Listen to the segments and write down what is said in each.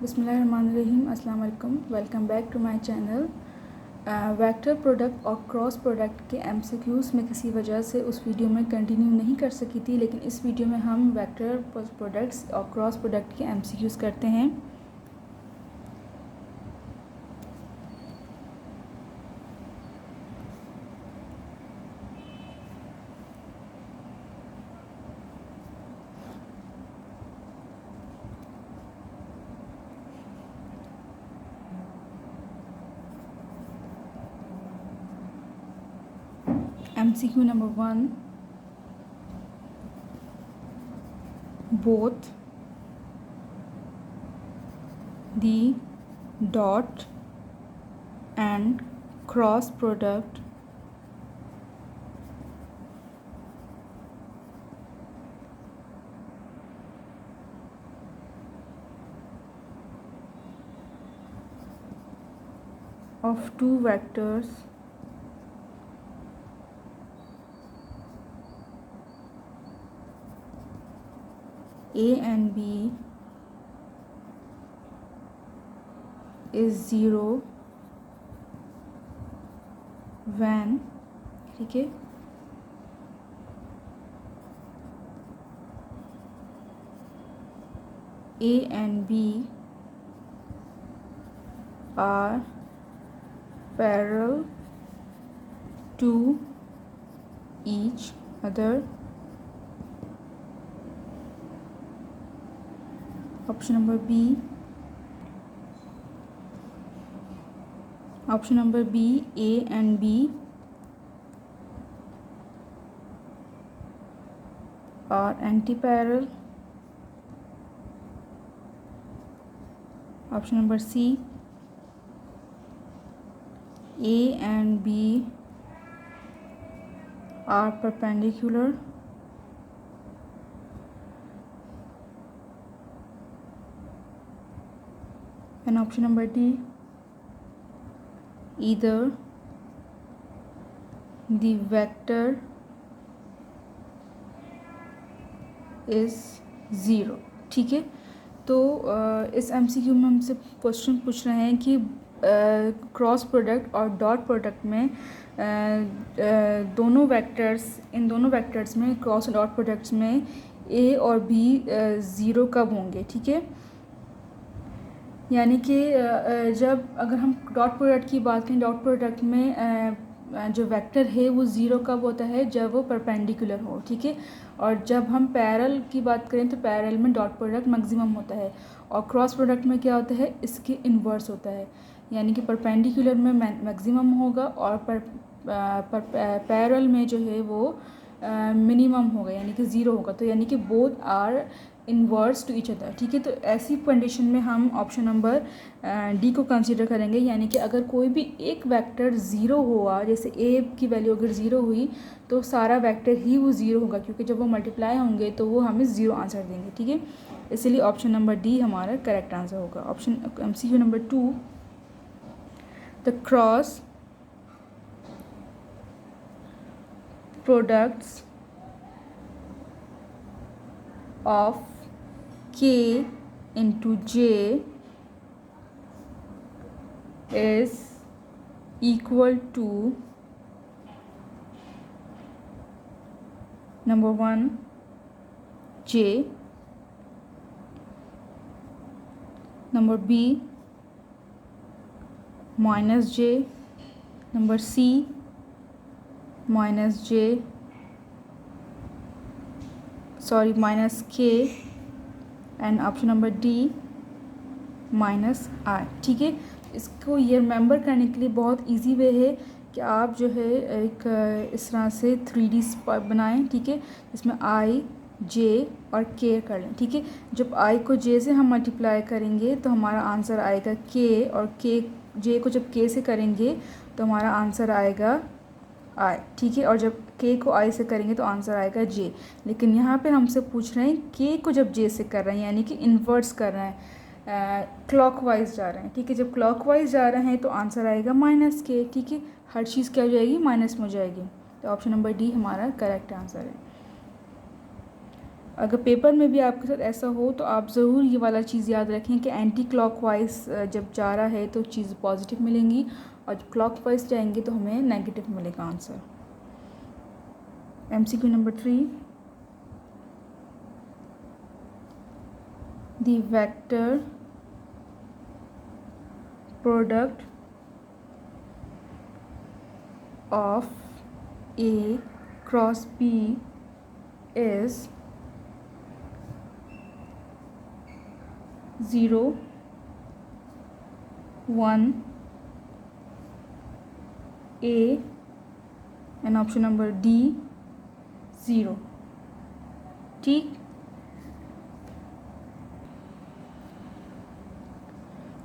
बिस्मिल्लाहिर्रहमानिर्रहीम, अस्सलाम वालेकुम। Welcome back to my channel. Vector product और क्रॉस प्रोडक्ट के एमसीक्यूज़ में किसी वजह से उस वीडियो में कंटिन्यू नहीं कर सकी थी, लेकिन इस वीडियो में हम वेक्टर प्रोडक्ट्स और क्रॉस प्रोडक्ट के एमसीक्यूज़ करते हैं। MCQ number 1, both the dot and cross product of two vectors A and B is 0 when, ठीक है, A and B are parallel to each other. Option number B. Option number B, A and B are antiparallel. Option number C, A and B are perpendicular. And option number D, either the vector is 0। ठीक है, तो इस MCQ में हमसे question पूछ रहे हैं कि क्रॉस प्रोडक्ट और डॉट प्रोडक्ट में इन दोनों वेक्टर्स में क्रॉस और डॉट प्रोडक्ट्स में A और B 0 कब होंगे। ठीक है, यानी कि जब अगर हम डॉट प्रोडक्ट की बात करें, डॉट प्रोडक्ट में जो वेक्टर है वो 0 कब होता है, जब वो परपेंडिकुलर हो। ठीक है, और जब हम पैरेलल की बात करें तो पैरेलल में डॉट प्रोडक्ट मैक्सिमम होता है, और क्रॉस प्रोडक्ट में क्या होता है, इसके इन्वर्स होता है, यानी कि परपेंडिकुलर में मैक्सिमम होगा और पैरेलल में जो है वो मिनिमम होगा, यानी कि 0 होगा। तो यानी कि both are inverse to each other. ठीक है, तो ऐसी कंडीशन में हम ऑप्शन नंबर डी को कंसीडर करेंगे, यानी कि अगर कोई भी एक वेक्टर 0 हुआ, जैसे ए की वैल्यू अगर 0 हुई तो सारा वेक्टर ही वो 0 होगा, क्योंकि जब वो मल्टीप्लाई होंगे तो वो हमें 0 आंसर देंगे। ठीक है, इसलिए ऑप्शन नंबर डी हमारा करेक्ट आंसर होगा। Option MCQ number 2, the cross products of K into J is equal to number 1 J, number B minus J, number C minus J, minus K, and option number D minus I. ठीक है, इसको ये remember करने के लिए बहुत easy way है कि आप जो है एक इस तरह से 3D बनाएं। ठीक है, इसमें आई, जे और के कर लें। ठीक है, जब आई को जे से हम मल्टीप्लाई करेंगे तो हमारा आंसर आएगा के, और के जे को जब के से करेंगे तो हमारा आंसर आएगा आई। ठीक है, और जब के को आई से करेंगे तो आंसर आएगा जे। लेकिन यहाँ पे हमसे पूछ रहे हैं के को जब जे से कर रहे हैं, यानी कि इन्वर्स कर रहे हैं, क्लॉकवाइज जा रहे हैं। ठीक है, जब क्लॉकवाइज जा रहे हैं तो आंसर आएगा माइनस के। ठीक है, हर चीज़ क्या हो जाएगी, माइनस में हो जाएगी। तो ऑप्शन नंबर डी हमारा करेक्ट आंसर है। अगर पेपर में भी आपके साथ ऐसा हो तो आप ज़रूर ये वाला चीज़ याद रखें कि एंटी क्लॉकवाइज जब जा रहा है तो चीज़ पॉजिटिव मिलेंगी, और जब क्लॉकवाइज जाएंगे तो हमें नेगेटिव मिलेगा answer. MCQ number 3, the vector product of A cross B is 0, 1, A, and option number D 0। ठीक,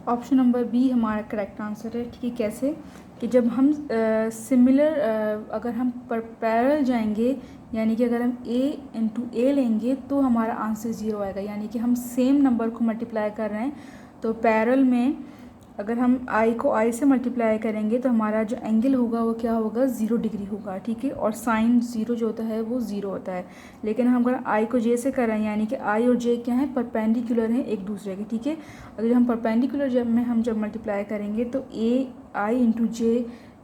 ऑप्शन नंबर बी हमारा करेक्ट आंसर है। ठीक है, कैसे कि जब हम सिमिलर अगर हम पैरेलल जाएंगे, यानी कि अगर हम a इंटू ए लेंगे तो हमारा आंसर 0 आएगा, यानी कि हम सेम नंबर को मल्टीप्लाई कर रहे हैं। तो पैरेलल में अगर हम i को i से मल्टीप्लाई करेंगे तो हमारा जो एंगल होगा वो क्या होगा, 0 डिग्री होगा। ठीक है, और साइन 0 जो होता है वो 0 होता है। लेकिन हम अगर i को j से कर रहे हैं, यानी कि i और j क्या है, परपेंडिकुलर हैं एक दूसरे के। ठीक है, अगर हम परपेंडिकुलर जब मल्टीप्लाई करेंगे तो i इंटू जे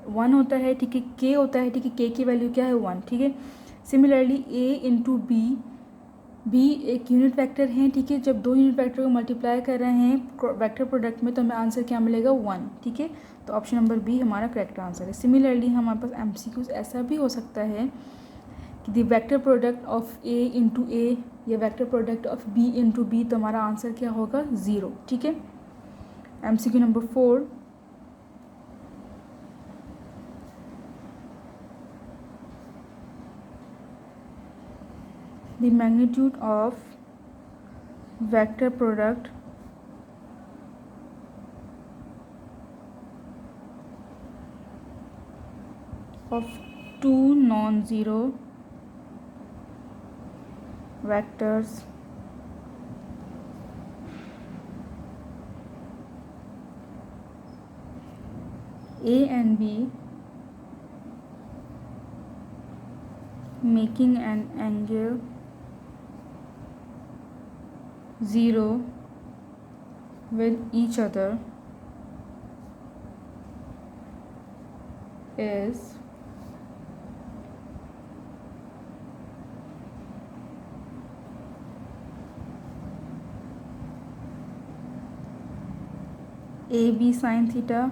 1 होता है। ठीक है, k होता है। ठीक है, k की वैल्यू क्या है, 1। ठीक है, सिमिलरली a इंटू बी एक यूनिट वेक्टर है। ठीक है, जब दो यूनिट वेक्टर को मल्टीप्लाई कर रहे हैं वेक्टर प्रोडक्ट में तो हमें आंसर क्या मिलेगा, 1। ठीक है, तो ऑप्शन नंबर बी हमारा करेक्ट आंसर है। सिमिलरली हमारे पास MCQ ऐसा भी हो सकता है कि the vector product of a into A या vector product of b into B, तो हमारा आंसर क्या होगा, 0। ठीक है, MCQ number 4, the magnitude of vector product of two non-zero vectors A and B making an angle 0 with each other is AB sin theta,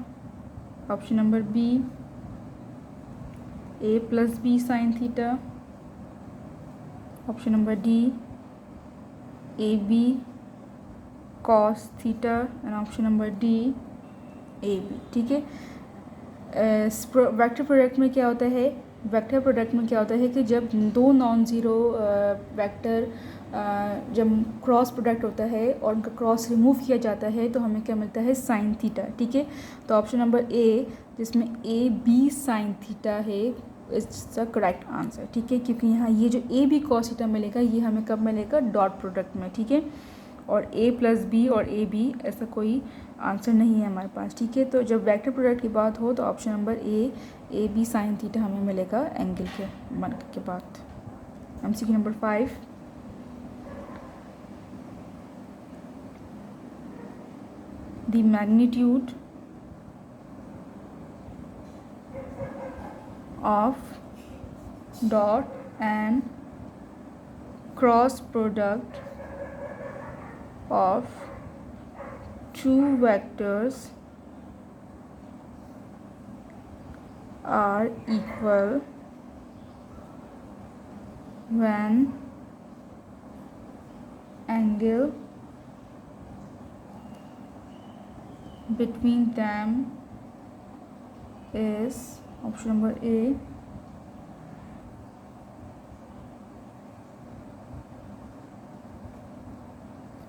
option number B A plus B sin theta, option number D AB cos theta, and option number D AB। ठीक है, vector product में क्या होता है, vector product में क्या होता है कि जब दो नॉन ज़ीरो वेक्टर जब क्रॉस प्रोडक्ट होता है और उनका क्रॉस रिमूव किया जाता है तो हमें क्या मिलता है, साइन थीटा। ठीक है, तो ऑप्शन नंबर ए जिसमें ए बी साइन थीटा है इज द करेक्ट आंसर। ठीक है, क्योंकि यहाँ ये जो ए बी कॉस थीटा मिलेगा ये हमें कब मिलेगा, डॉट प्रोडक्ट में। ठीक है, और a प्लस बी और ए बी ऐसा कोई आंसर नहीं है हमारे पास। ठीक है, तो जब वेक्टर प्रोडक्ट की बात हो तो option number A B sine theta हमें मिलेगा एंगल के बाद। MCQ number 5, the magnitude of dot and cross product of two vectors are equal when angle between them is option number A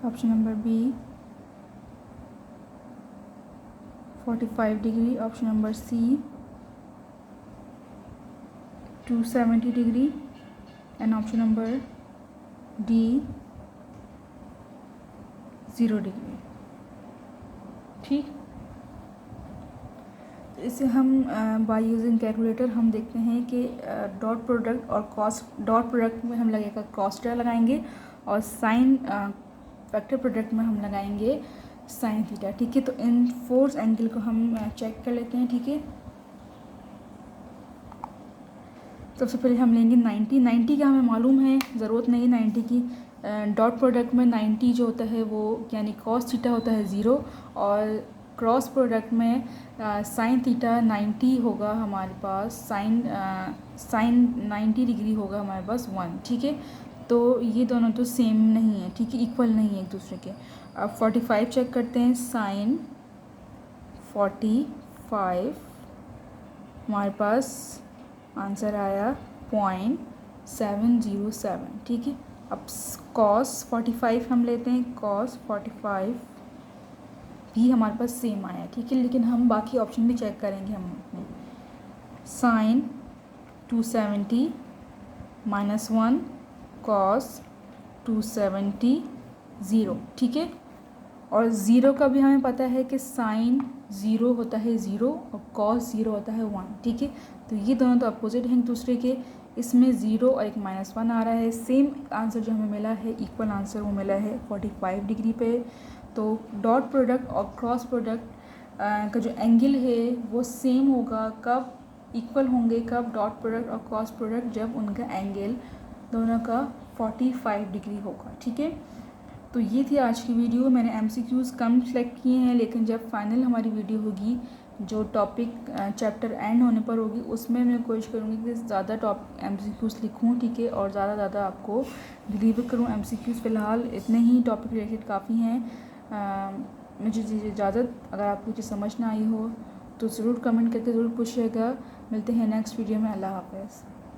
option number B 45 degree, option number C 270 degree, and option number D 0 degree। ठीक, इसे हम by using calculator हम देखते हैं कि dot product और cos, dot product में हम लगेगा कॉस थीटा लगाएंगे और साइन वेक्टर प्रोडक्ट में हम लगाएंगे साइन थीटा, ठीक है। तो इन फोर्स एंगल को हम चेक कर लेते हैं, ठीक है। सबसे पहले हम लेंगे 90 का हमें मालूम है, ज़रूरत नहीं 90 की। डॉट प्रोडक्ट में 90 जो होता है वो यानी कॉस थीटा होता है 0, और क्रॉस प्रोडक्ट में साइन थीटा 90 होगा हमारे पास, साइन 90 डिग्री होगा हमारे पास 1, ठीक है। तो ये दोनों तो सेम नहीं है, ठीक है, इक्वल नहीं है एक दूसरे के। अब 45 चेक करते हैं, साइन 45 हमारे पास आंसर आया 0.707, ठीक है। अब कॉस 45 हम लेते हैं, कॉस 45 भी हमारे पास सेम आया, ठीक है। लेकिन हम बाकी ऑप्शन भी चेक करेंगे हम अपने। साइन 270 -1 कॉस 270 0, ठीक है। और ज़ीरो का भी हमें पता है कि साइन 0 होता है 0 और कॉस 0 होता है 1, ठीक है। तो ये दोनों तो अपोजिट हैं एक दूसरे के, इसमें 0 और एक -1 आ रहा है। सेम आंसर जो हमें मिला है, इक्वल आंसर वो मिला है 45 डिग्री पे। तो डॉट प्रोडक्ट और क्रॉस प्रोडक्ट का जो एंगल है वो सेम होगा, कब इक्वल होंगे, कब डॉट प्रोडक्ट और क्रॉस प्रोडक्ट, जब उनका एंगल दोनों का 45 डिग्री होगा, ठीक है। तो ये थी आज की वीडियो। मैंने MCQs कम सेलेक्ट किए हैं, लेकिन जब फाइनल हमारी वीडियो होगी, जो टॉपिक चैप्टर एंड होने पर होगी, उसमें मैं कोशिश करूँगी कि ज़्यादा MCQs लिखूँ, ठीक है, और ज़्यादा आपको डिलीवर करूँ MCQs। फ़िलहाल इतने ही टॉपिक रिलेटेड काफ़ी हैं। मुझे इजाज़त, अगर आपको कुछ समझ ना आई हो तो ज़रूर कमेंट करके ज़रूर पूछिएगा। मिलते हैं नेक्स्ट वीडियो में। अल्लाह हाफ़िज़।